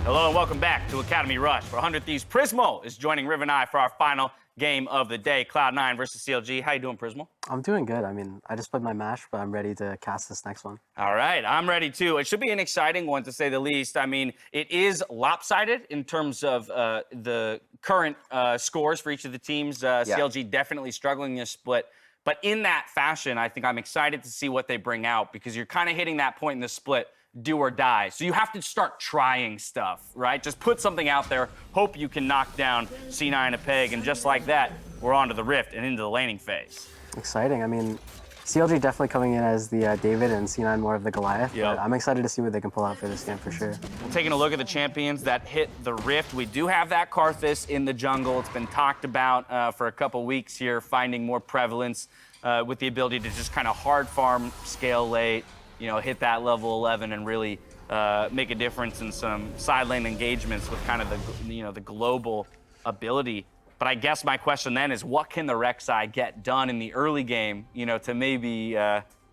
Hello and welcome back to Academy Rush. For 100 Thieves, Prismo is joining Riv and I for our final game of the day, Cloud9 versus CLG. How you doing, Prismo? I'm doing good. I mean, I just played my match, but I'm ready to cast this next one. All right, I'm ready too. It should be an exciting one, to say the least. I mean, it is lopsided in terms of the current scores for each of the teams. CLG definitely struggling this split. But in that fashion, I think I'm excited to see what they bring out, because you're kind of hitting that point in the split, do or die. So you have to start trying stuff, right? Just put something out there, hope you can knock down C9A peg, and just like that, we're on to the Rift and into the laning phase. Exciting. I mean, CLG definitely coming in as the David and C9 more of the Goliath. Yep. But I'm excited to see what they can pull out for this game for sure. Well, taking a look at the champions that hit the Rift, we do have that Karthus in the jungle. It's been talked about for a couple weeks here, finding more prevalence with the ability to just kind of hard farm, scale late, you know, hit that level 11 and really make a difference in some side lane engagements with kind of the, the global ability. But I guess my question then is, what can the Rek'Sai get done in the early game, to maybe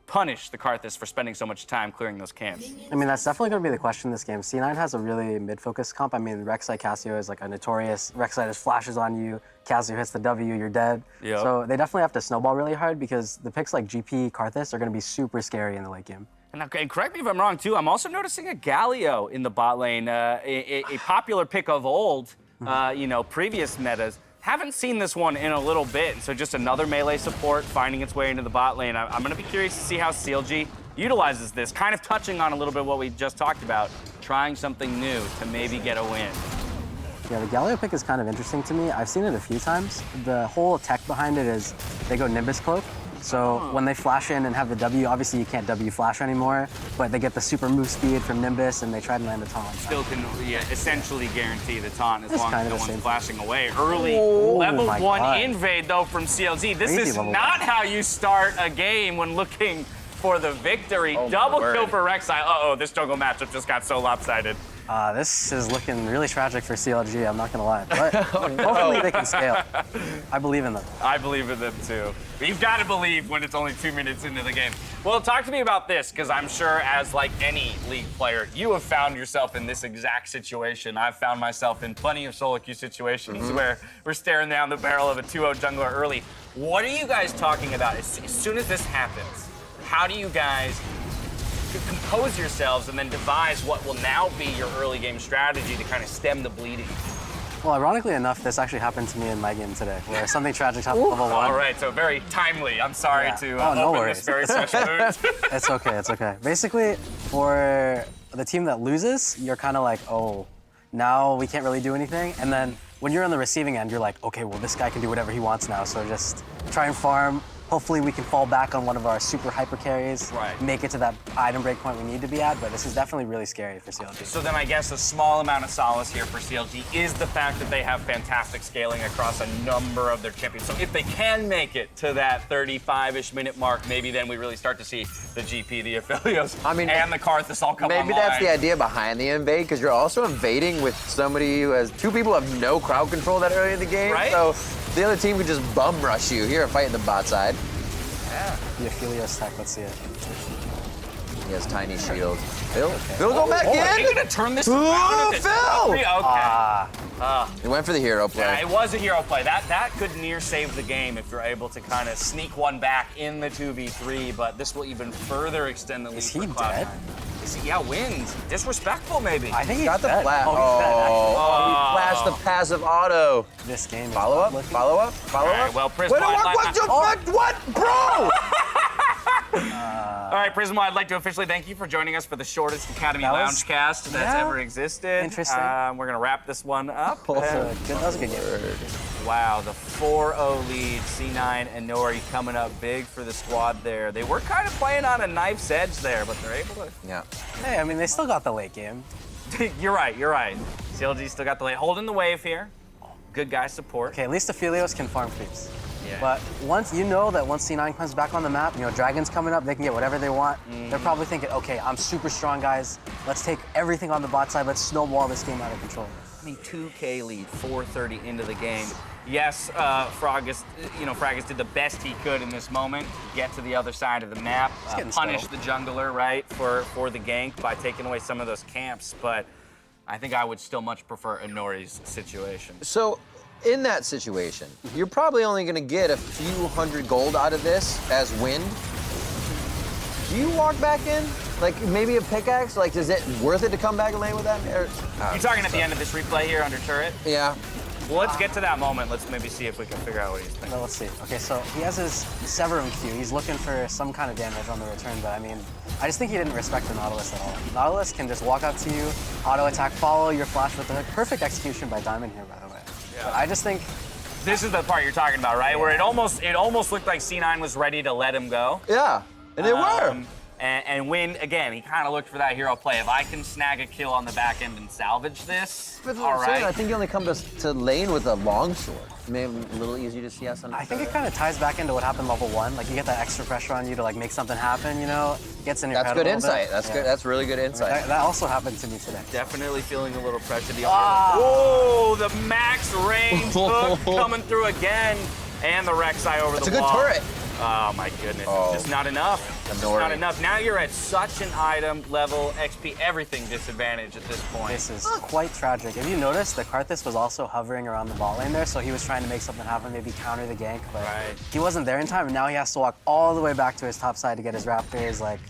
punish the Karthus for spending so much time clearing those camps? I mean, that's definitely going to be the question in this game. C9 has a really mid-focused comp. I mean, Rek'Sai Cassio is like a notorious, Rek'Sai just flashes on you, Cassio hits the W, you're dead. Yep. So they definitely have to snowball really hard, because the picks like GP, Karthus are going to be super scary in the late game. And correct me if I'm wrong, too, I'm also noticing a Galio in the bot lane, a popular pick of old, previous metas. Haven't seen this one in a little bit, so just another melee support finding its way into the bot lane. I'm going to be curious to see how CLG utilizes this, kind of touching on a little bit what we just talked about, trying something new to maybe get a win. Yeah, the Galio pick is kind of interesting to me. I've seen it a few times. The whole tech behind it is they go Nimbus Cloak. So when they flash in and have the W, obviously you can't W flash anymore, but they get the super move speed from Nimbus and they try to land a taunt. Still can essentially guarantee the taunt as long as no one's same flashing away. Early level 1 invade though from CLG. This is not how you start a game when looking for the victory. Double kill for Rek'Sai. Uh-oh, this jungle matchup just got so lopsided. This is looking really tragic for CLG, I'm not gonna lie. But hopefully they can scale. I believe in them. I believe in them too. You've got to believe when it's only 2 minutes into the game. Well, talk to me about this, because I'm sure as like any League player, you have found yourself in this exact situation. I've found myself in plenty of solo queue situations where we're staring down the barrel of a 2-0 jungler early. What are you guys talking about? As soon as this happens, how do you guys compose yourselves and then devise what will now be your early game strategy to kind of stem the bleeding? Well, ironically enough, this actually happened to me in my game today, where something tragic happened level 1. All right, so very timely. I'm sorry to no open worries. this very special wound. It's okay, it's okay. Basically, for the team that loses, you're kind of like, oh, now we can't really do anything. And then when you're on the receiving end, you're like, okay, well, this guy can do whatever he wants now, so just try and farm. Hopefully we can fall back on one of our super hyper carries, make it to that item break point we need to be at, but this is definitely really scary for CLG. So then I guess a small amount of solace here for CLG is the fact that they have fantastic scaling across a number of their champions. So if they can make it to that 35-ish minute mark, maybe then we really start to see the GP, the Aphelios, and the Karthus all come online. Maybe that's the idea behind the invade, because you're also invading with somebody who has 2 people who have no crowd control that early in the game. Right? So the other team could just bum rush you. Here, fighting the bot side. Yeah. The Aphelios tech, let's see it. He has tiny shield. Phil go back in! Are you gonna turn this around? Phil! Okay. He went for the hero play. Yeah, it was a hero play. That could near save the game if you're able to kind of sneak one back in the 2v3, but this will even further extend the lead. Is he for dead? Is he, wins. Disrespectful, maybe. I think he's got the dead. flash. Oh, he's dead, actually. He flashed the passive auto. This game is Follow up. All right, well, Prismo, what, bro? All right, Prismo, I'd like to officially thank you for joining us for the shortest Academy Lounge cast that's ever existed. Interesting. We're going to wrap this one up. That was a good game. Wow, the 4-0 lead. C9 and Nori coming up big for the squad there. They were kind of playing on a knife's edge there, but they're able to. Yeah. Hey, I mean, they still got the late game. You're right. CLG still got the late. Holding the wave here. Good guy support. Okay, at least Aphelios can farm creeps. Yeah. But once C9 comes back on the map, Dragon's coming up, they can get whatever they want. They're probably thinking, okay, I'm super strong, guys. Let's take everything on the bot side. Let's snowball this game out of control. I mean, 2K lead, 4:30 into the game. Yes, Froggus did the best he could in this moment, get to the other side of the map, punish the jungler, right, for the gank by taking away some of those camps. But I think I would still much prefer Inori's situation. So, in that situation, you're probably only going to get a few hundred gold out of this as wind. Do you walk back in? Like, maybe a pickaxe? Like, is it worth it to come back and lane with that? You talking at the end of this replay here under turret? Yeah. Well, let's get to that moment. Let's maybe see if we can figure out what he's thinking. Well, let's see. Okay, so he has his Severum Q. He's looking for some kind of damage on the return, but I mean, I just think he didn't respect the Nautilus at all. Nautilus can just walk up to you, auto attack, follow your flash with the hook. Perfect execution by Diamond here, by the way. Yeah. But I just think this is the part you're talking about, right? Yeah. Where it almost looked like C9 was ready to let him go. Yeah, and they were. And Win, again, he kind of looked for that hero play. If I can snag a kill on the back end and salvage this, all right. I think you only come to lane with a longsword. Maybe a little easier to CS on. I think it kind of ties back into what happened level 1. Like, you get that extra pressure on you to, like, make something happen, you know? Gets in your That's head good a little insight. bit. That's Yeah. good. That's really good insight. That also happened to me today. Definitely feeling a little pressure. Ah. Oh, the max range hook coming through again. And the Rek'Sai over That's the a good wall. turret. Oh my goodness, Oh. just not enough. Just Annoying. not enough. Now you're at such an item, level, XP, everything disadvantage at this point. This is quite tragic. If you notice, the Karthus was also hovering around the bot lane there, so he was trying to make something happen, maybe counter the gank, but Right. he wasn't there in time, and now he has to walk all the way back to his top side to get his Raptors. Like,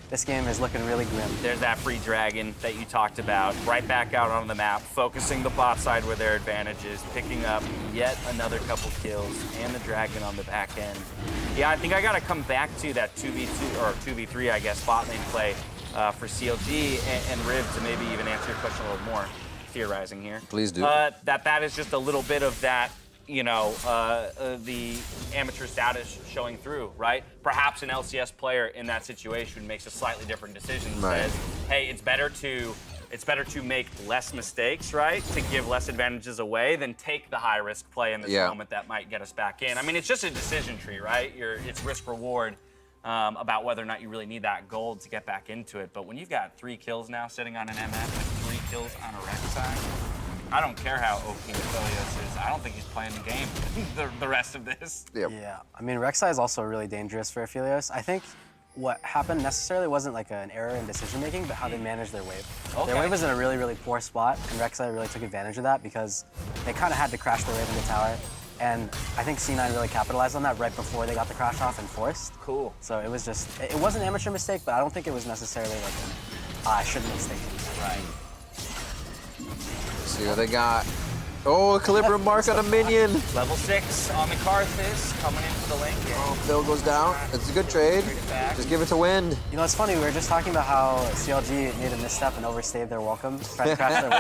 this game is looking really grim. There's that free dragon that you talked about, right back out on the map, focusing the bot side where their advantage is, picking up yet another couple kills, and the dragon on the back end. Yeah, I think I gotta come back to that 2v2, or 2v3, I guess, bot lane play for CLG and Riv to maybe even answer your question a little more, theorizing here. Please do. That is just a little bit of that, you know, the amateur status showing through, right? Perhaps an LCS player in that situation makes a slightly different decision and Right. says, hey, it's better to make less mistakes, right? To give less advantages away than take the high risk play in this moment that might get us back in. I mean, it's just a decision tree, right? It's risk reward about whether or not you really need that gold to get back into it. But when you've got 3 kills now sitting on an MF and 3 kills on a Rek'Sai, I don't care how OP Aphelios is. I don't think he's playing the game the rest of this. Yep. Yeah, I mean, Rek'Sai is also really dangerous for Aphelios. I think what happened necessarily wasn't like an error in decision making, but how they managed their wave. Okay. Their wave was in a really, really poor spot, and Rek'Sai really took advantage of that because they kind of had to crash their wave in the tower. And I think C9 really capitalized on that right before they got the crash off and forced. Cool. So it was just, it was an amateur mistake, but I don't think it was necessarily like I shouldn't have taken. Right. See what they got. Oh, equilibrium mark on a minion. Level 6 on the Karthus, coming in for the lane game. Oh, Phil goes down. It's a good trade. Trade it back. Just give it to Wind. You know, it's funny, we were just talking about how CLG made a misstep and overstayed their welcome, tried to crash their wave.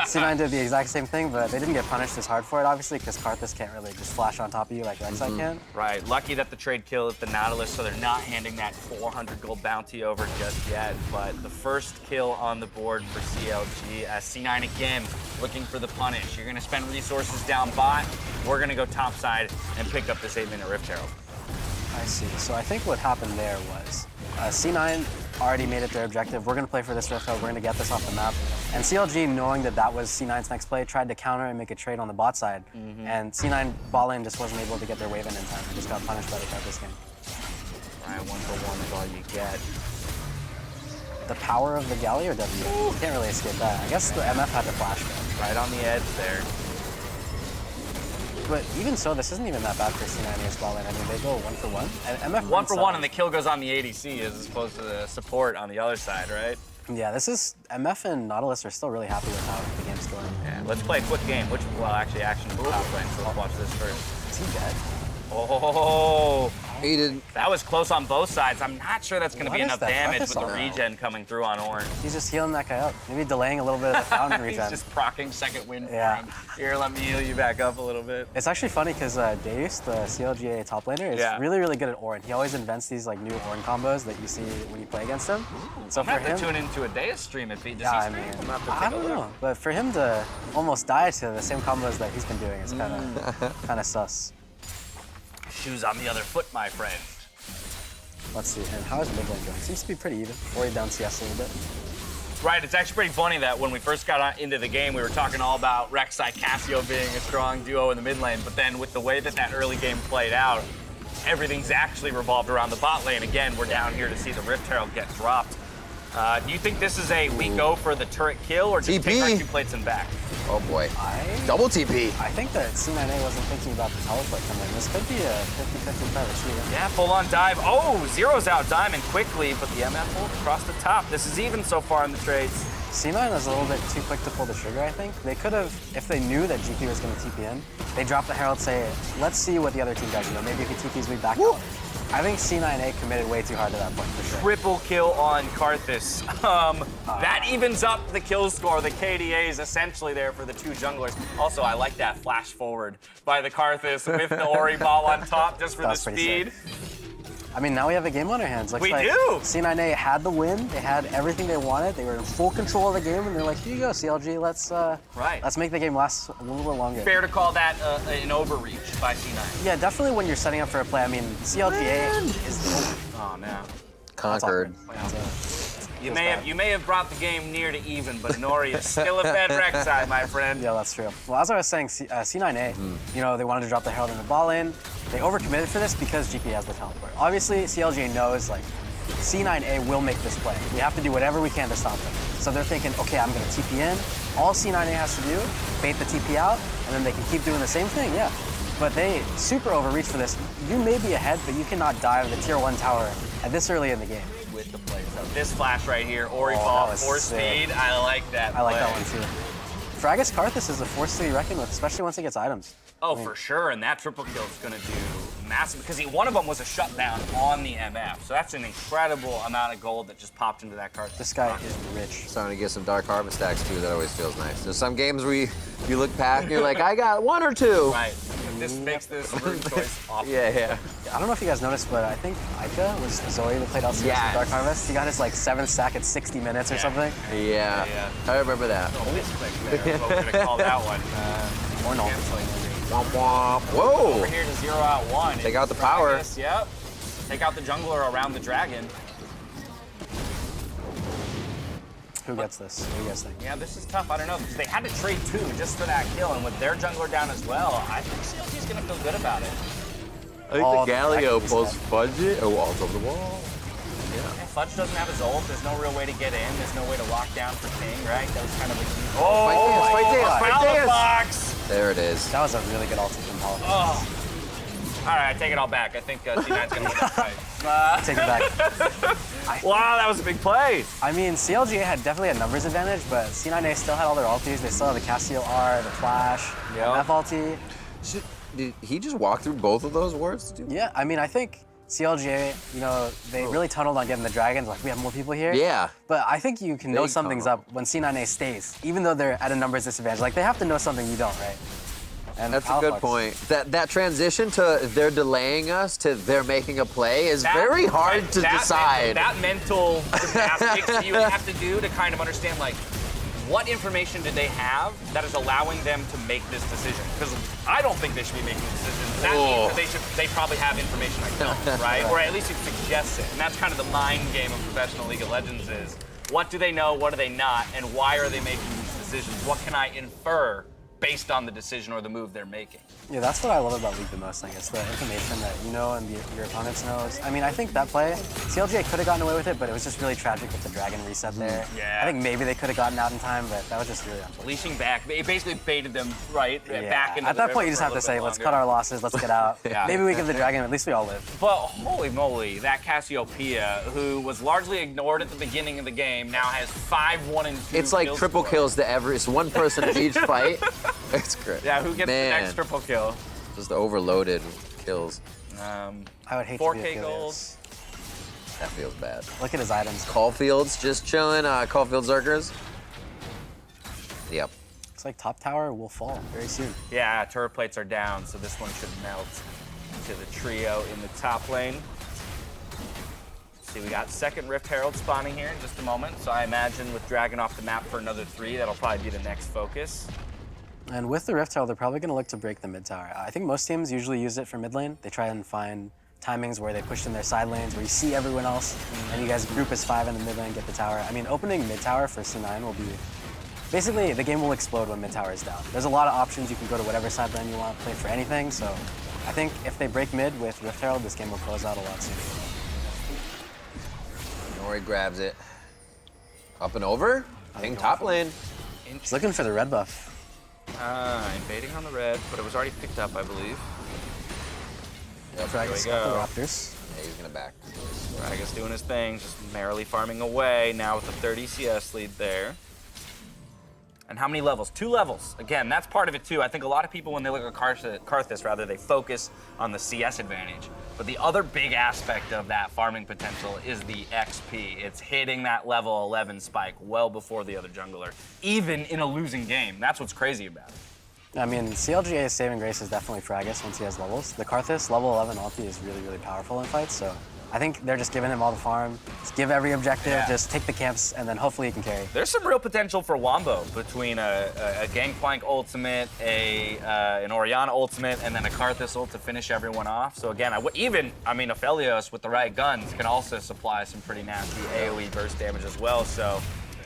C9 did the exact same thing, but they didn't get punished as hard for it, obviously, because Karthus can't really just flash on top of you like Rek'Sai can. Right, lucky that the trade killed the Nautilus, so they're not handing that 400 gold bounty over just yet. But the first kill on the board for CLG, C9 again looking for the punish. You're gonna spend resources down bot, we're gonna go top side and pick up this 8-minute Rift Herald. I see. So I think what happened there was C9 already made it their objective. We're going to play for this Rift Herald. We're going to get this off the map. And CLG, knowing that that was C9's next play, tried to counter and make a trade on the bot side. And C9 bot lane just wasn't able to get their wave in time. They just got punished by the Karthus game. Right, 1-for-1 is all you get. The power of the Galley or W? You can't really escape that. I guess the MF had to flash though. Right on the edge there. But even so, this isn't even that bad for C9 against bot lane. I mean, they go 1-for-1. And MF 1-for-1 and the kill goes on the ADC as opposed to the support on the other side, right? Yeah, this is, MF and Nautilus are still really happy with how the game's going. Yeah, let's play a quick game. Well, actually, action for top lane, so let's watch this first. Is he dead? Oh, He did. that was close on both sides. I'm not sure that's going to What be is enough that damage Karthus with the on? regen coming through on Orange. He's just healing that guy up. Maybe delaying a little bit of the fountain He's regen. just proccing second wind Yeah. for him. Here, let me heal you back up a little bit. It's actually funny because Deus, the CLGA top laner, is Yeah. really, really good at Ornn. He always invents these like new Ornn combos that you see when you play against him. So I'm for going to have him, to tune into a Deus stream if he does. yeah, he I stream? mean, I'm gonna have to I take a don't look. know, but for him to almost die to the same combos that he's been doing is kind of sus. Shoes on the other foot, my friend. Let's see. And how is mid lane going? Seems to be pretty even. Or down CS a little bit. Right, it's actually pretty funny that when we first got into the game, we were talking all about Rek'Sai Cassio being a strong duo in the mid lane, but then with the way that early game played out, everything's actually revolved around the bot lane. Again, we're down here to see the Rift Herald get dropped. Do you think this is a we go for the turret kill or just take our TP. 2 plates and back? Oh boy. Double TP. I think that C9A wasn't thinking about the teleport coming in. This could be a 50-50 play retreat. Yeah, full-on dive. Oh, Zero's out diamond quickly, but the MF ult across the top. This is even so far in the trades. C9 was a little bit too quick to pull the trigger, I think. They could have, if they knew that GP was going to TP in, they dropped the Herald, say, let's see what the other team does. You know, maybe if he TPs, we back out. I think C9A committed way too hard to that point, for sure. Triple kill on Karthus. That evens up the kill score. The KDA is essentially there for the 2 junglers. Also, I like that flash forward by the Karthus with the Ori ball on top just for the speed. I mean, now we have a game on our hands. Looks We like do. C9A had the win. They had everything they wanted. They were in full control of the game, and they're like, here you go, CLG. Let's make the game last a little bit longer. Fair to call that an overreach by C9. Yeah, definitely when you're setting up for a play. I mean, CLGA is Oh, man. Conquered. You may have brought the game near to even, but Nori is still a Fed wreck side, my friend. Yeah, that's true. Well, as I was saying, C9A, you know, they wanted to drop the Herald and the ball in. They overcommitted for this because GP has the teleport. Obviously, CLGA knows, like, C9A will make this play. We have to do whatever we can to stop them. So they're thinking, okay, I'm going to TP in. All C9A has to do, bait the TP out, and then they can keep doing the same thing, yeah. But they super overreach for this. You may be ahead, but you cannot dive the tier 1 tower at this early in the game. With the play. So this flash right here, Ori ball, that was 4 sick. speed. I like that. I like play. that one too. Fragus Karthus is a force to be reckoned with, especially once he gets items. Oh, for sure, and that triple kill is going to do massive, because one of them was a shutdown on the MF, so that's an incredible amount of gold that just popped into that card. This guy is rich. Starting to get some Dark Harvest stacks too, that always feels nice. There's some games where you look back and you're like, I got 1 or 2. Right, this makes this room choice awful. Yeah. I don't know if you guys noticed, but I think Ica was Zoe that played LCS Yes. with Dark Harvest. He got his like 7th stack at 60 minutes or something. Yeah. I remember that. Oh, misclick there. What we're going to call that one? Or no. Canceling. Womp womp. Whoa! Over here to 0 out 1. Take out the power. Yep. Take out the jungler around the dragon. Who gets this? What do you guys think? Yeah, this is tough. I don't know. They had to trade 2 just for that kill, and with their jungler down as well, I think CLG's going to feel good about it. I think Oh, the Galio I pulls Fudge it. Oh, all over the wall. Yeah, Fudge doesn't have his ult. There's no real way to get in. There's no way to lock down for King, right? That was kind of a huge... Fight dance. Box! There it is. That was a really good ulti from Paul. Oh. All right, I take it all back. I think C9's going to win that fight. Take it back. Wow, that was a big play. I mean, CLGA had definitely a numbers advantage, but C9A still had all their ultis. They still had the Cassio R, the Flash, Yep. MF ulti. Did he just walk through both of those wards? Yeah, I mean, I think CLGA, you know, they really tunneled on getting the dragons. Like, we have more people here. Yeah. But I think you can know Big something's tunnel. up when C9A stays, even though they're at a numbers disadvantage. Like, they have to know something you don't, right? And That's a good Alphux- point. That transition to they're delaying us to they're making a play is very hard to decide. That mental gymnastics that you have to do to kind of understand, like, what information did they have that is allowing them to make this decision? Because I don't think they should be making the decision. That means that they probably have information I don't, right? Or at least it suggests it. And that's kind of the mind game of professional League of Legends is, what do they know, what do they not, and why are they making these decisions? What can I infer based on the decision or the move they're making? Yeah, that's what I love about League the most, I guess. The information that you know and your opponents knows. I mean, I think that play, CLGA could have gotten away with it, but it was just really tragic with the dragon reset there. Yeah. I think maybe they could have gotten out in time, but that was just really unfortunate. Leashing back, it basically baited them back into At the that point, river you just for a have to little say, bit let's longer. cut our losses, let's get out. Yeah. Maybe we give the dragon, at least we all live. But holy moly, that Cassiopeia, who was largely ignored at the beginning of the game, now has 5, 1, and 2. It's like kill triple score. kills to every. It's one person in each fight. It's great. Yeah, who gets the Man. next triple kill? Just overloaded kills. I would hate to 4K be gold. Achilles. That feels bad. Look at his items. Caulfield's just chilling. Caulfield Zerkers. Yep. Looks like top tower will fall very soon. Yeah, turret plates are down, so this one should melt to the trio in the top lane. See, we got second Rift Herald spawning here in just a moment, so I imagine with Dragon off the map for another 3, that'll probably be the next focus. And with the Rift Herald, they're probably going to look to break the mid tower. I think most teams usually use it for mid lane. They try and find timings where they push in their side lanes, where you see everyone else, and you guys group as 5 in the mid lane, get the tower. I mean, opening mid tower for C9 will be... Basically, the game will explode when mid tower is down. There's a lot of options. You can go to whatever side lane you want, play for anything. So I think if they break mid with Rift Herald, this game will close out a lot sooner. Nori grabs it. Up and over. Ping top lane. He's looking for the red buff. Invading on the red, but it was already picked up, I believe. Yep, Frag's There we got go. the Raptors. yeah, he's gonna back. Ragus doing his thing, just merrily farming away. Now with the 30 CS lead there. And how many levels? 2 levels. Again, that's part of it too. I think a lot of people, when they look at Karthus, rather, they focus on the CS advantage. But the other big aspect of that farming potential is the XP. It's hitting that level 11 spike well before the other jungler, even in a losing game. That's what's crazy about it. I mean, CLGA's saving grace is definitely Fragus once he has levels. The Karthus level 11 ulti is really, really powerful in fights, so I think they're just giving him all the farm. Just give every objective, Yeah. just take the camps, and then hopefully he can carry. There's some real potential for Wombo between a Gangplank ultimate, an Orianna ultimate, and then a Karthus ult to finish everyone off. So again, Aphelios with the right guns can also supply some pretty nasty AoE burst damage as well. So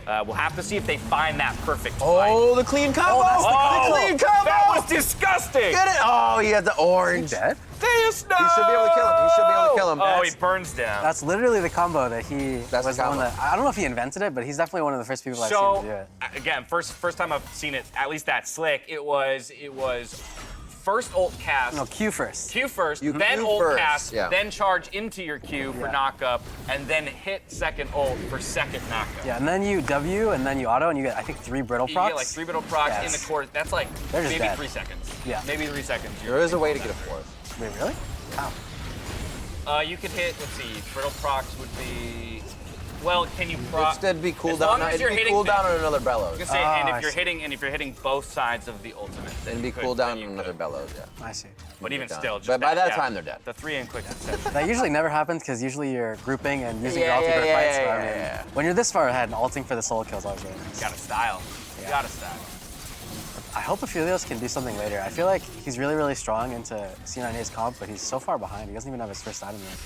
we'll have to see if they find that perfect fight. Oh, the clean combo! that's the the clean combo! That was disgusting! Get it! Oh, he had the orange. Dead? Deus, no! He should be able to kill him. He should be able to kill him. Oh, he burns down. That's literally the combo that he That's was the the one combo. that, I don't know if he invented it, but he's definitely one of the first people I've seen So to do it. again, first time I've seen it, at least that slick. It was first ult cast. No, Q first. Q first, You then Q ult first, cast, yeah. then charge into your Q for Yeah. knockup, and then hit second ult for second knockup. Yeah, and then you W, and then you auto, and you get, I think, 3 brittle You procs. get like 3 brittle procs in the Yes. course. That's like They're just maybe dead. 3 seconds. Yeah. Maybe 3 seconds. There is a way to get a fourth. Wait, really? How? You could hit, let's see, brittle procs would be, well, can you proc? Instead be As cooldown. long as you're It'd be hitting cooldown on another bellows. I was gonna say, Ah, and I if you're see. hitting both sides of the ultimate, then It'd be you could- cooldown then on you another could. bellows, yeah. I see. But even Done. still, just But by that time, they're dead. The 3 and quick success. That usually never happens because usually you're grouping and using Yeah, your ulti yeah, for yeah, fights. yeah, so I yeah, mean, yeah. when you're this far ahead, ulting for the solo kills always really nice. Got a style. Yeah. Got a style. I hope Aphelios can do something later. I feel like he's really, really strong into C9A's comp, but he's so far behind. He doesn't even have his first item yet.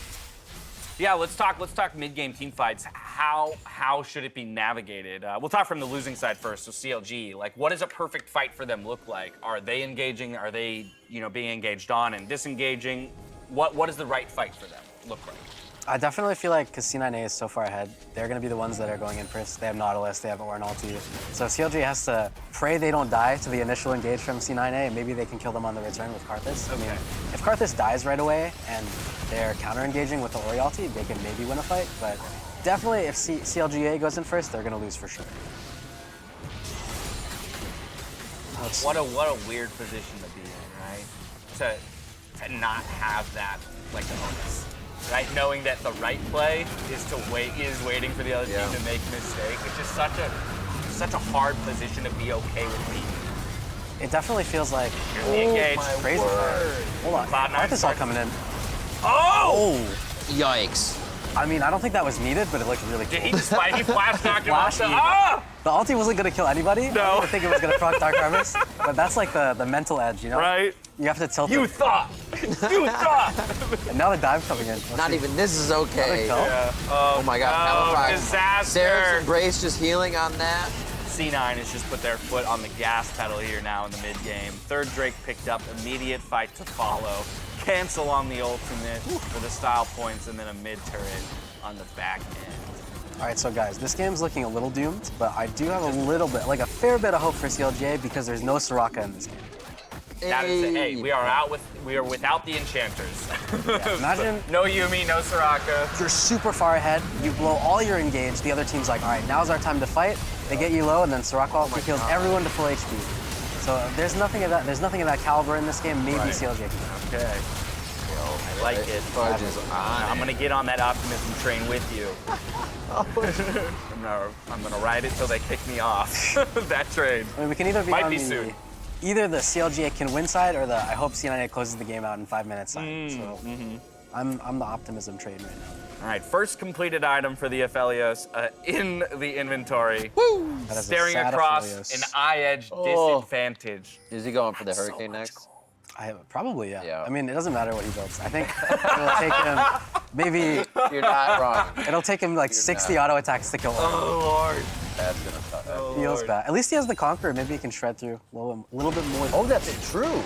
Yeah, let's talk mid-game team fights. How should it be navigated? We'll talk from the losing side first. So CLG, like, what does a perfect fight for them look like? Are they engaging? Are they, being engaged on and disengaging? What does the right fight for them look like? I definitely feel like because C9A is so far ahead, they're going to be the ones that are going in first. They have Nautilus, they have Ornn ulti. So CLG has to pray they don't die to the initial engage from C9A, and maybe they can kill them on the return with Karthus. I mean, if Karthus dies right away and they're counter-engaging with the Ori ulti, they can maybe win a fight. But definitely if CLGA goes in first, they're going to lose for sure. What a weird position to be in, right? To not have that like the onus. Right, knowing that the right play is waiting for the other team to make a mistake. It's just such a hard position to be okay with being. It definitely feels like Here's the engage. crazy. Hold on, Cloud9 Karthus all starts- coming in. Oh! Yikes. I mean, I don't think that was needed, but it looked really cool. Did he just he flash knocked him off? Flash Ah! The ulti wasn't gonna kill anybody. I No. didn't think it was gonna proc Dark Harvest, but that's like the mental edge, you know? Right? You have to tilt You it. thought! You thought! And now the dive coming in. Let's Not see. even this is okay. Another kill? Yeah. Oh my god, Oh, Halifax. disaster! Sarah's Embrace just healing on that. C9 has just put their foot on the gas pedal here now in the mid game. Third Drake picked up, immediate fight to follow. Cancel on the ultimate for the style points, and then a mid turret on the back end. All right, so guys, this game's looking a little doomed, but I do have a little bit, like a fair bit of hope for CLGA because there's no Soraka in this game. That is the, hey, we are without the enchanters. Imagine No Yumi, no Soraka. you're super far ahead, you blow all your engage, the other team's like, all right, now's our time to fight. They get you low, and then Soraka ulti kills everyone to full HP. So there's nothing of that caliber in this game. Maybe CLGA can. Okay. I like it. Fudge is on I'm gonna get on that optimism train with you. I'm gonna ride it till they kick me off that train. I mean, we can either be Might on be the, soon. either the CLGA can win side or the I hope C9A closes the game out in 5 minutes side. So I'm the optimism train right now. All right, first completed item for the Aphelios in the inventory. That is a Staring sad across Aphelios. an eye edge Oh. disadvantage. Is he going for the Hurricane next? Probably, yeah. Yeah. I mean, it doesn't matter what he builds. I think it'll take him maybe You're not wrong. it'll take him like 60 auto attacks to kill him. Oh Lord. That's gonna suck. Feels bad. At least he has the Conqueror. Maybe he can shred through a little bit more. Oh, that's true.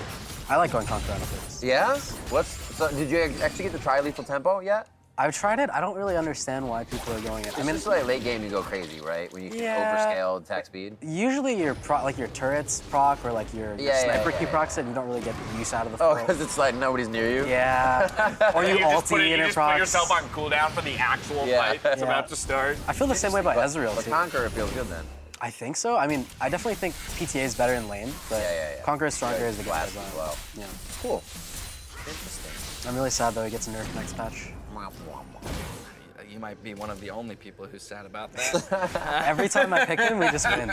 I like going Conqueror on first. Yeah? So did you actually get the tri-lethal tempo yet? I've tried it. I don't really understand why people are going it. I mean, it's like late game you go crazy, right? When you Yeah. overscale attack speed. Usually your your turrets proc or like your sniper key procs it, you don't really get the use out of the Oh, flow. because it's like nobody's near you? Yeah. Or you ulti you and it just put procs. yourself on cooldown for the actual fight that's Yeah. about to start. I feel the same way about Ezreal But too. Conqueror feels good then. I think so. I mean, I definitely think PTA is better in lane, but Yeah. Conqueror is stronger as the Blast guys on. as well. Yeah. Cool. Interesting. I'm really sad though he gets nerfed next patch. You might be one of the only people who's sad about that. Every time I pick him, we just win.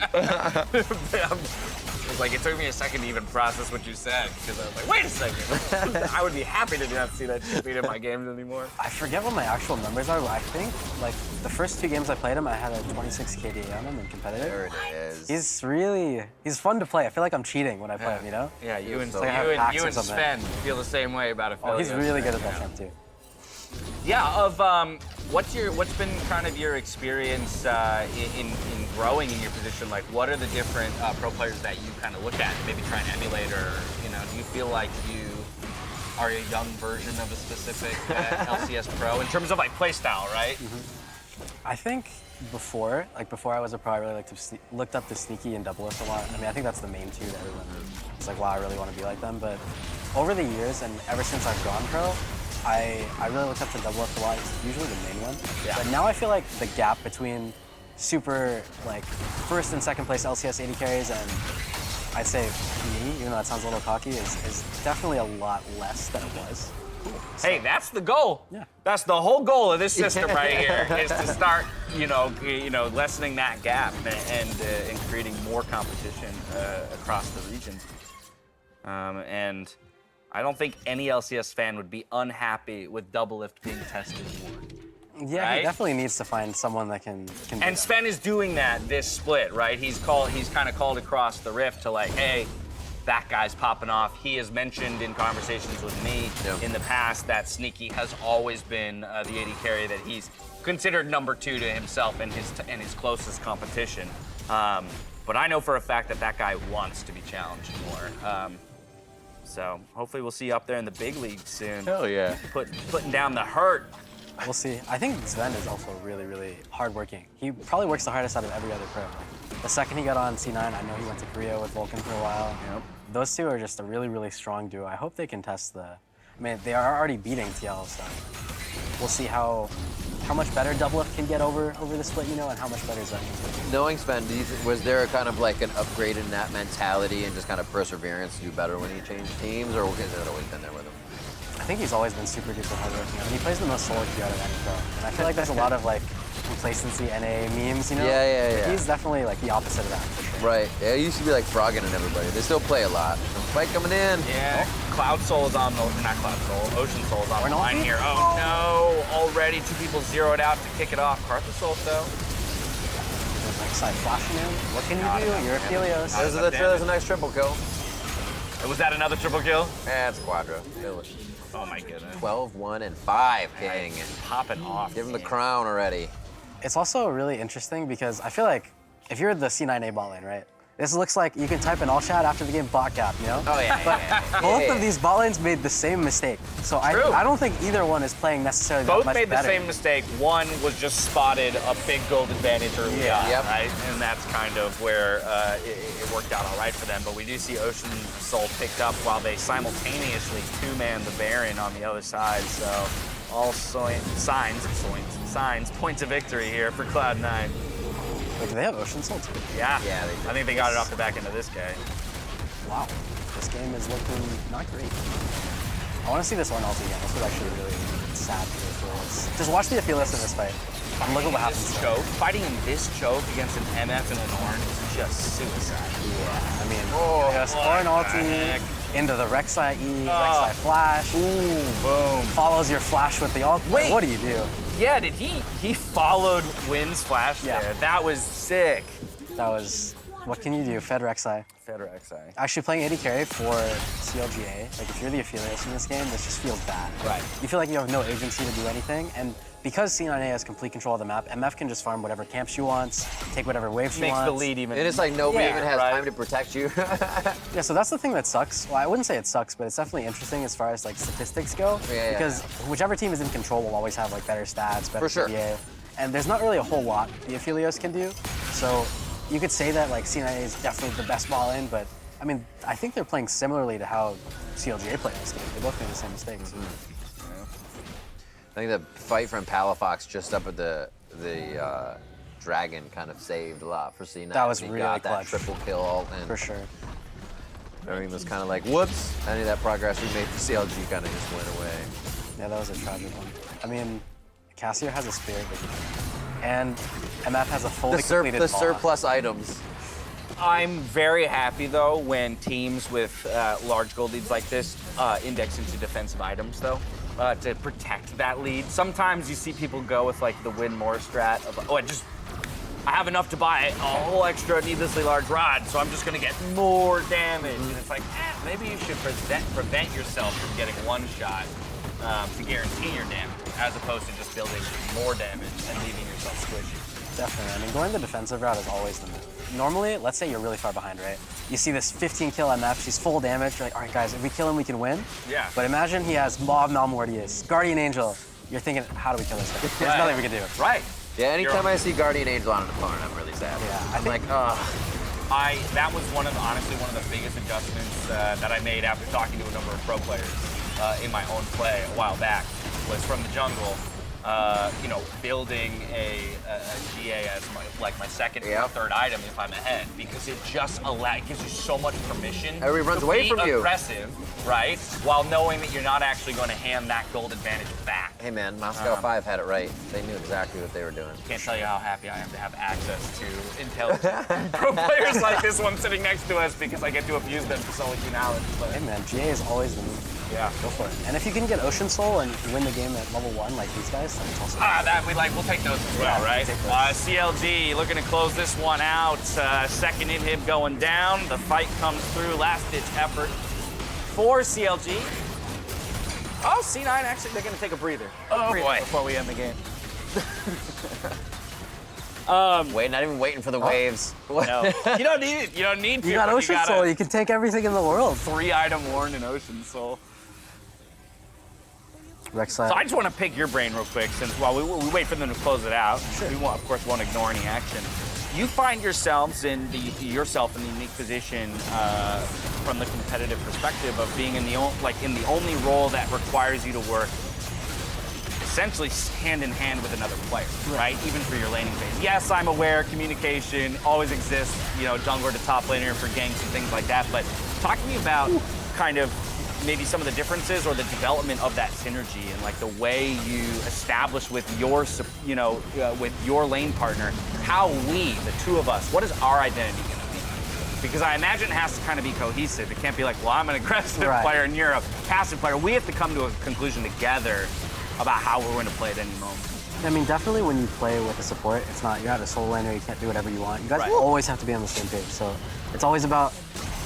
It's like it took me a second to even process what you said because I was like, wait a second. I would be happy to not see that champion in my games anymore. I forget what my actual numbers are, but I think like the first 2 games I played him, I had a 26 KDA on him in competitive. There it is. He's fun to play. I feel like I'm cheating when I play him, you know? Yeah, you and, like I have packs you or and something. Sven feel the same way about Oh, affiliates. he's really good at that champ too. Yeah, what's been kind of your experience in growing in your position? Like, what are the different pro players that you kind of look at, maybe try and emulate, or do you feel like you are a young version of a specific LCS pro in terms of like play style, right? I think before I was a pro, I really looked up to Sneaky and Double Lift a lot. I mean, I think that's the main 2 that everyone is like, wow, I really want to be like them. But over the years and ever since I've gone pro, I really looked up to Double Lift a lot. It's usually the main one. Yeah. But now I feel like the gap between super like first and second place LCS AD carries and I'd say me, even though that sounds a little cocky, is definitely a lot less than it was. Hey, that's the goal. Yeah. That's the whole goal of this system right here is to start, lessening that gap and creating more competition across the region. And I don't think any LCS fan would be unhappy with Double Lift being tested more. Yeah, Right? he definitely needs to find someone that can do And that. Sven is doing that this split, right? He's kind of called across the rift to like, hey, that guy's popping off. He has mentioned in conversations with me in the past that Sneaky has always been the AD carry that he's considered number 2 to himself and his closest competition. But I know for a fact that guy wants to be challenged more. So hopefully we'll see you up there in the big leagues soon. Hell yeah. Putting down the hurt. We'll see. I think Sven is also really, really hardworking. He probably works the hardest out of every other pro. The second he got on C9, I know he went to Korea with Vulcan for a while. Yep. Those 2 are just a really, really strong duo. I hope they can test I mean, they are already beating TL, so we'll see how much better Double Lift can get over the split, and how much better Sven can get. Knowing Sven, was there a kind of like an upgrade in that mentality and just kind of perseverance to do better when he changed teams, or has it always been there with him? I think he's always been super duper hardworking. I mean, he plays the most solo queue out of any pro. And I feel like there's a lot of like complacency NA memes, Yeah. He's definitely like the opposite of that for sure. Right. Yeah, it used to be like frogging and everybody. They still play a lot. Fight coming in. Yeah, Cloud Soul is on the, not Cloud Soul, Ocean Soul is on the line here. Oh no, already 2 people zeroed out to kick it off. Carthus Soul though. Rek'Sai flashing in. What can you do? You're a Helios. There's a nice triple kill. Was that another triple kill? It's a quadra. Oh my goodness. 12, 1, and 5, King. Popping off. Give him the crown already. It's also really interesting because I feel like if you're the C9A bot lane, right? This looks like you can type in all chat after the game bot gap, Oh, yeah. Both of these bot lanes made the same mistake. So I don't think either one is playing necessarily Both that much made the better. same mistake. One was just spotted a big gold advantage early on, Yep. right? And that's kind of where it worked out all right for them. But we do see Ocean Soul picked up while they simultaneously 2-man the Baron on the other side. So all signs, points of victory here for Cloud9. Wait, do they have Ocean Soul too? Yeah, Yeah, they do. I think they got it off the back end of this guy. Wow. This game is looking not great. I want to see this one ulti again. This was actually really sad for the Philips. Just watch the Aphelios in this fight. And look at what happens. Fighting in this choke against an MF and an Orange is just suicide. Yeah, I mean, just what Orin the ulti heck? into the Rek'Sai E, Rek'Sai flash. Ooh, boom. Follows your flash with the ult. Wait. What do you do? Yeah, did he followed Wynn's flash Yeah. there. That was sick. That was, what can you do? Fed Rek'Sai. FLICKR. Actually playing AD carry for CLGA, like if you're the Aphelios in this game, this just feels bad. Right. You feel like you have no agency to do anything, and because C9A has complete control of the map, MF can just farm whatever camp she wants, take whatever wave she Makes wants. the lead even. And it's like nobody Yeah, even has right. time to protect you. Yeah, so that's the thing that sucks. Well, I wouldn't say it sucks, but it's definitely interesting as far as like statistics go. Yeah, because whichever team is in control will always have like better stats, better For sure. PDA. And there's not really a whole lot the Aphelios can do. So you could say that like C9A is definitely the best ball in, but I mean, I think they're playing similarly to how CLGA played this game. They both made the same mistakes. I think the fight from Palafox just up at the dragon kind of saved a lot for C9. That was He really got that clutch. triple kill, and For sure. everything was kind of like, whoops. Any of that progress we made for CLG kind of just went away. Yeah, that was a tragic one. I mean, Cassier has a spirit vision, and MF has a fully completed The ball. surplus items. I'm very happy though when teams with large gold leads like this index into defensive items though to protect that lead. Sometimes you see people go with like the win more strat of I have enough to buy a whole extra needlessly large rod, so I'm just gonna get more damage. And it's like, maybe you should prevent yourself from getting one shot to guarantee your damage, as opposed to just building more damage and leaving yourself squishy. Definitely. I mean, going the defensive route is always the move. Normally, let's say you're really far behind, right? You see this 15 kill MF, she's full damage. You're like, all right, guys, if we kill him, we can win. Yeah. But imagine he has Mob Malmortius, Guardian Angel. You're thinking, how do we kill this guy? There's nothing we can do. Right. Yeah, anytime I see Guardian Angel on an opponent, I'm really sad. Yeah, I'm like, That was honestly one of the biggest adjustments that I made after talking to a number of pro players in my own play a while back, was from the jungle, building a GA as my second or third item if I'm ahead, because it gives you so much permission Everybody runs to away be from you. aggressive, right? While knowing that you're not actually going to hand that gold advantage back. hey man, Moscow 5 had it right. They knew exactly what they were doing. Can't tell you how happy I am to have access to intelligent pro players like this one sitting next to us, because I get to abuse them for so much knowledge. But Hey man, GA is always the move. yeah, Go for it. And if you can get Ocean Soul and win the game at level 1 like these guys, then it's also we'll take those as well, Yeah, right? take those. CLG looking to close this one out. Second inhib going down. The fight comes through. Last ditch effort for CLG. Oh, C9 actually, they're going to take a breather. Oh, boy. Before we end the game. Wait, not even waiting for the waves. No, you don't need it. You don't need to. You got but Ocean got Soul, a you can take everything in the world. 3-item warn in Ocean Soul. Rek'Sai. So I just want to pick your brain real quick, since while we wait for them to close it out, we of course won't ignore any action. You find yourself in the unique position from the competitive perspective of being in the only role that requires you to work essentially hand in hand with another player, right? Even for your laning phase. Yes, I'm aware communication always exists, jungler to top laner for ganks and things like that. But talk to me about kind of maybe some of the differences or the development of that synergy and like the way you establish with your, with your lane partner, how we, the two of us, what is our identity going to be? Because I imagine it has to kind of be cohesive. It can't be like, well, I'm an aggressive player and you're a passive player. We have to come to a conclusion together about how we're going to play at any moment. I mean, definitely when you play with a support, it's not, you're not a solo laner, you can't do whatever you want. You guys always have to be on the same page. So it's always about,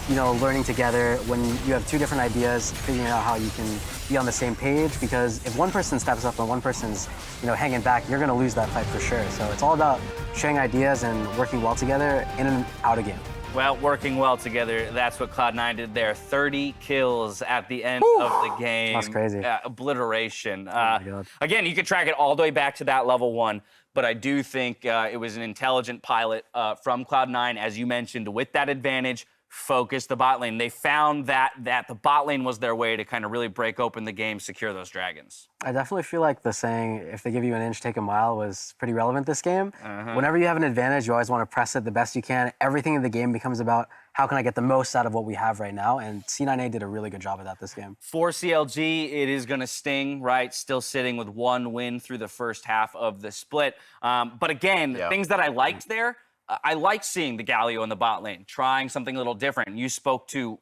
learning together. When you have two different ideas, figuring out how you can be on the same page, because if one person steps up and one person's, hanging back, you're gonna lose that fight for sure. So it's all about sharing ideas and working well together in and out of game. Well, working well together, that's what Cloud9 did there. 30 kills at the end of the game. That's crazy. Obliteration. my God. Again, you could track it all the way back to that level 1, but I do think it was an intelligent pilot from Cloud9, as you mentioned, with that advantage, focus the bot lane. They found that the bot lane was their way to kind of really break open the game, secure those dragons. I definitely feel like the saying, if they give you an inch, take a mile, was pretty relevant this game. Whenever you have an advantage, you always want to press it the best you can. Everything in the game becomes about how can I get the most out of what we have right now, and C9A did a really good job of that this game. For CLG, it is going to sting, right? Still sitting with 1 win through the first half of the split. But again, the things that I liked there, I like seeing the Galio in the bot lane, trying something a little different. You spoke to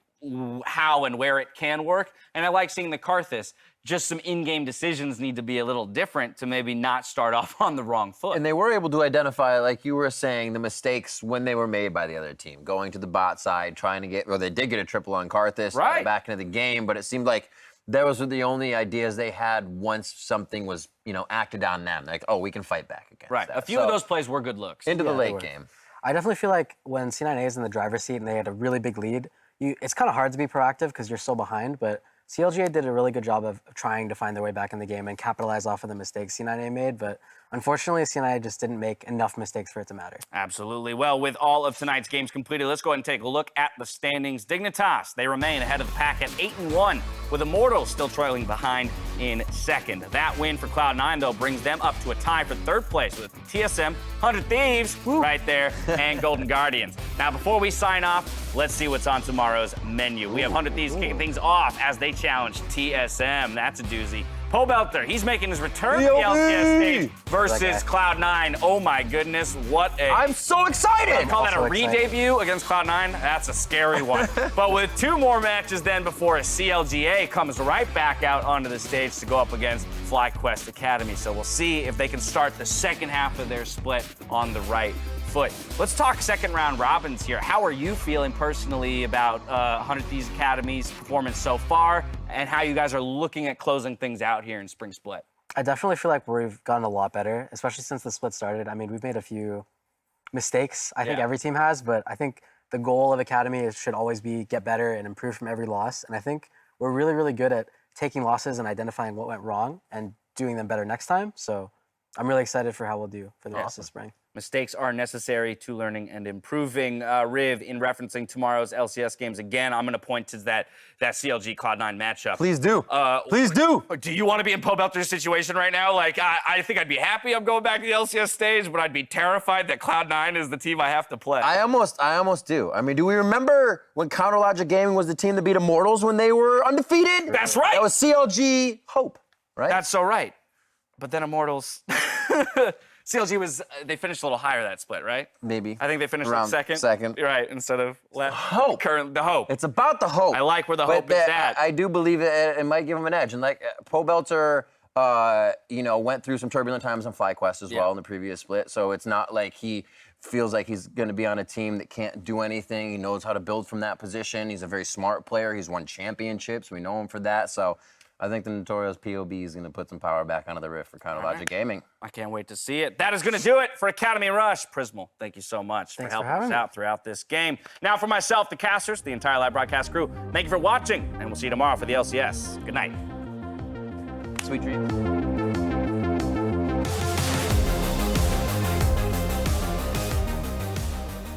how and where it can work, and I like seeing the Karthus. Just some in-game decisions need to be a little different to maybe not start off on the wrong foot. And they were able to identify, like you were saying, the mistakes when they were made by the other team, going to the bot side, trying to get, or they did get a triple on Karthus back into the game, but it seemed like those were the only ideas they had once something was, acted on them. Like, oh, we can fight back against Right. that. A few of those plays were good looks. Into the Yeah, they late were. game. I definitely feel like when C9A is in the driver's seat and they had a really big lead, it's kind of hard to be proactive because you're so behind, but CLGA did a really good job of trying to find their way back in the game and capitalize off of the mistakes C9A made, but unfortunately, C9A just didn't make enough mistakes for it to matter. Absolutely. Well, with all of tonight's games completed, let's go ahead and take a look at the standings. Dignitas, they remain ahead of the pack at 8-1, with Immortals still trailing behind in second. That win for Cloud9, though, brings them up to a tie for third place with TSM, 100 Thieves right there, and Golden Guardians. Now, before we sign off, let's see what's on tomorrow's menu. We have 100 Thieves kicking things off as they challenge TSM. That's a doozy. Pobelter, he's making his return to the LCS stage versus Cloud9. Oh my goodness, what a... I'm so excited! I call that a Also excited. re-debut against Cloud9. That's a scary one. But with 2 more matches then before CLGA comes right back out onto the stage to go up against FlyQuest Academy. So we'll see if they can start the second half of their split on the right foot. Let's talk second round robins here. How are you feeling personally about 100 Thieves Academy's performance so far and how you guys are looking at closing things out here in Spring Split? I definitely feel like we've gotten a lot better, especially since the split started. I mean, we've made a few mistakes. I think Yeah. every team has, but I think the goal of Academy should always be get better and improve from every loss. And I think we're really, really good at taking losses and identifying what went wrong and doing them better next time. So I'm really excited for how we'll do for the rest of spring. Mistakes are necessary to learning and improving. Riv, in referencing tomorrow's LCS games again, I'm going to point to that CLG Cloud9 matchup. Please do. Please do. Do you want to be in Pobelter's situation right now? Like, I think I'd be happy I'm going back to the LCS stage, but I'd be terrified that Cloud9 is the team I have to play. I almost do. I mean, do we remember when Counterlogic Gaming was the team that beat Immortals when they were undefeated? That's right. That was CLG Hope, right? That's so right. But then Immortals... CLG was, they finished a little higher that split, right? Maybe. I think they finished Around second. second. Right, instead of last. Hope. The hope. It's about the hope. I like where the But hope is at. I do believe it might give him an edge. And like Pobelter, went through some turbulent times on FlyQuest as well in the previous split. So it's not like he feels like he's going to be on a team that can't do anything. He knows how to build from that position. He's a very smart player. He's won championships. We know him for that. So I think the Notorious POB is going to put some power back onto the Rift for Counterlogic Gaming. I can't wait to see it. That is going to do it for Academy Rush. Prismal, thank you so much Thanks for for helping us having me. out throughout this game. Now for myself, the casters, the entire live broadcast crew, thank you for watching, and we'll see you tomorrow for the LCS. Good night. Sweet dreams.